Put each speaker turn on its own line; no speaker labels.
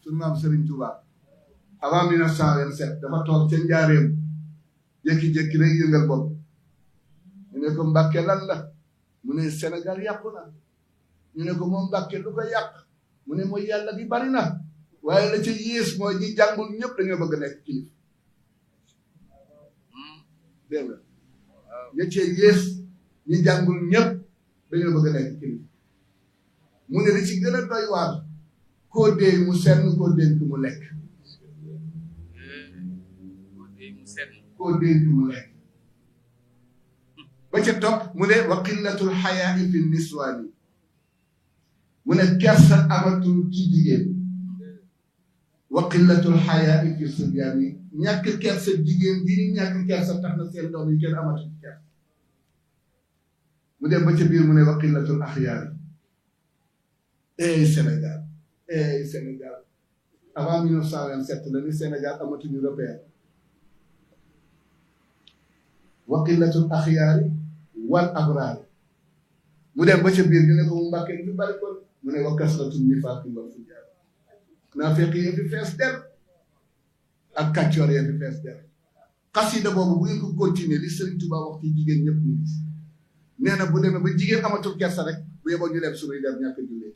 suñu maam Serigne Touba avant 1927 dafa toog ca njaareem jékki-jékki rek yëngal bopp ñu ne ko Mbàkke lan la mu ne Sénégal yàqu na ñu ne ko moom Mbàkke lu ko yàq mu ne mooy yàlla gi bari na waaye la ca yées mooy ñi jàngul ñëpp dañoo bëgg nekk kilifa dégg nga ña ca yées ñi jàngul ñëpp dañoo bëgg nekk kilifa mu ne li ci gën a doy waar koo dee mu senn koo dénk mu lekk koo dénk mu lekk ba ca topp mu ne wa qillatul xayaa fi niswaani mu ne kersa amatul ci jigéen wa qillatul xayaa fi sibyaani ñàkk kersa jigéen bi ñu ñàkk kersa tax na seen doom yi kenn amatul kersa mu dem ba ca biir mu ne wa qillatul axyaar Sénégal Sénégal avant 1927 la ni Sénégal amatuñu repère wa qillatul axyaari wal abraari mu dem ba ca biir ñu ne ko mu Mbàkke ñu bari kon mu ne wa kasratul nifaaqi wal fujaar naafeq yi fi fees der ak kàccoor yi fi fees der xasida boobu bu ngeen ko continuer li Sëriñ Tuubaa wax ci jigéen ñëpp ñu gis nee na bu demee ba jigéen amatul kersa rek bu yeboo ñu dem suñuy der ñàkk jullee